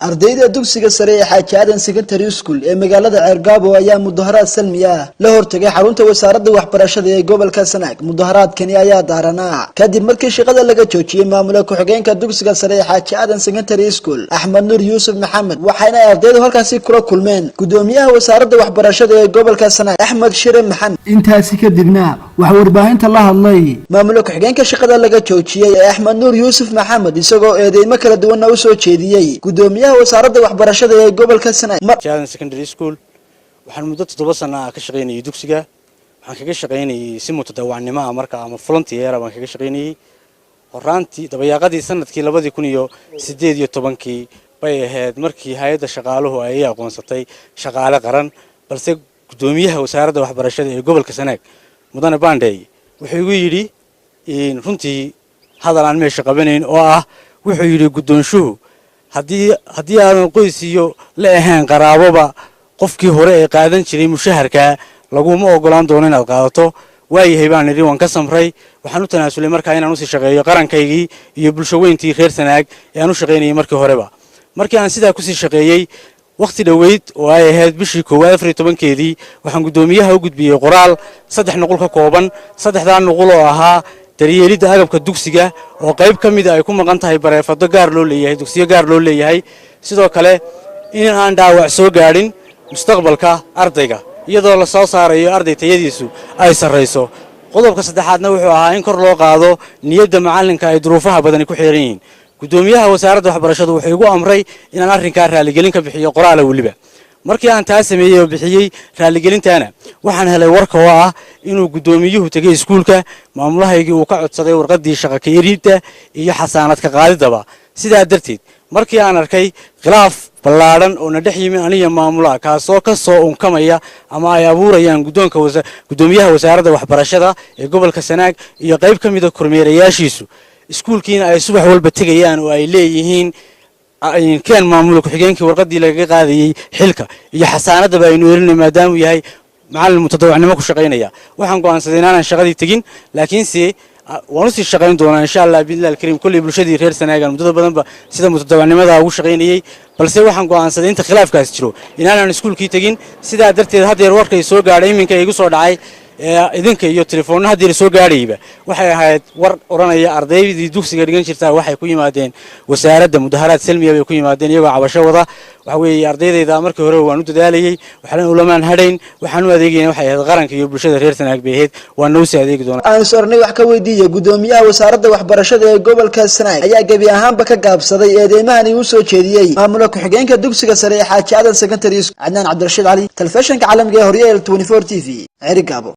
ardayda dugsiga sare ee xaaji Aadan secondary school ee magaalada CERIGAABO ayaa mudaharad salmiya la hortagay xarunta wasaaradda waxbarashada ee gobolka Sanaag. Mudaharadkani ayaa daaranaa kadib markii shaqada laga joojiyay maamulka ku-xigeenka dugsiga sare ee xaaji Aadan secondary school Axmed Nuur Yuusuf Maxamed, waxayna ardaydu halkaasi kula kulmeen gudoomiyaha wasaaradda waxbarashada ee gobolka Sanaag Axmed Shire Maxamed. intaasi kadibna waxa warbaahinta la hadlay maamulka ku-xigeenka shaqada laga joojiyay Axmed Nuur Yuusuf Maxamed isagoo eedeymo kala duwan u soo jeediyay gudoomiyaha wasaaradda waxbarashada ee gobolka Sanaag. Aadan secondary school waxaan muddo 7 sano ka shaqeynayay dugsiga. waxaan kaga shaqeynayay si mutadawacnimo marka ama volunteer baan kaga shaqeynayay horaantii dabayaaqadii sanadkii 2018 bay ahayd markii hay'adda shaqaaluhu ay aqoonsatay shaqaale qaran, balse gudoomiyaha wasaaradda waxbarashada ee gobolka Sanaag mudane Bandey wuxuu igu yiri in runtii hadal aan meesha qabanayn oo ah wuxuu yiri gudoonshuhu haddii aan qoys iyo la ahaan qaraaboba qofkii hore ee qaadan jiray mushaharka laguma ogolaan doono inaad qaadato. waayahay baan niri waan ka samray, waxaan u tanaasulay markaa inaan u sii shaqeeyo qarankaygii iyo bulshaweyntii reer Sanaag ee aan u shaqeynayay markii horeba. markii aan sidaa ku sii shaqeeyay waqti dhaweyd oo ay ahayd bishii 14-keedii waxaan gudoomiyaha u gudbiyay qoraal 3 nuqul ka kooban. 3 nuqul oo ahaa daryeelida agabka dugsiga oo qayb ka mid ah ay ku maqan tahay bareefado gaar loo leeyahay, dugsiyo gaar loo leeyahay, sidoo kale in aan dhaawac soo gaarin mustaqbalka ardayga iyadoo la soo saarayo arday tayadiisu ay sareyso. qodobka saddexaadna wuxuu ahaa in kor loo qaado niyadda macalinka ay duruufaha badan ku xiran yihiin. gudoomiyaha wasaaradda waxbarashadu wuxuu igu amray inaan arrinka raaligelin ka bixiyo qoraal waliba. markii aan taa sameeyay oo bixiyay raaligelintaana waxaan helay warka oo ah inuu gudoomiyuhu tagay iskuulka, maamulahaygii uu ka codsaday warqadii shaqo ka yariinta iyo xasaanad ka qaadidaba. sidaa darteed markii aan arkay khilaaf ballaaran oo na dhex yimi aniga maamulaha kaasoo ka soo unkamaya ama ay abuurayaan gudoomiyaha wasaaradda waxbarashada ee gobolka Sanaag iyo qayb ka mid ah kormeerayaashiisu iskuulkiina ay subax walba tagayaan oo ay leeyihiin كان معمول كحجانك ورقدي لقاضي حلكة يا حسانة بينو إنه ما دام وياي مع المتطوع نمك شقينا وحن قان صدينا شغالي تجين لكن سي ونص الشقين دونا إن شاء الله بإذن الله الكريم كل بلشدي غير سنة قال متطوع بدن سيدا متطوع نمدا هو شقينا بل سي وحن قان صدينا خلاف كاسترو إن أنا نسكول كي تجين سيدا درت هذا الورق يسوق عليه من كي يقصر دعاي idinka iyo telefoon hadii soo gaarayba waxay ahayd war oranaya ardaydii dugsiga dhigan jirta waxay ku yimaadeen wasaaradda mudaharad salmiya bay ku yimaadeen iyagoo cabasho wada. waxa weeye ardaydayda markii hore waan u dadaalayay, waxaan ulamaan hadhayn, waxaan u adeegayay waxay ahayd qaranka iyo bulshada reer Sanaag bay ahayd, waan noo sii adeegi doonaa. aan sornay wax ka weydiiyay gudoomiyaha wasaaradda waxbarashada ee gobolka Sanaag ayaa gabi ahaanba ka gaabsaday eedeymahan uu soo jeediyay maamulka ku-xigeenka dugsiga sare ee xaaji Aadan secondary school Aadan Cabdirashiid Ali, telefishinka caalamiga ee Horyal 24 TV CERIGAABO.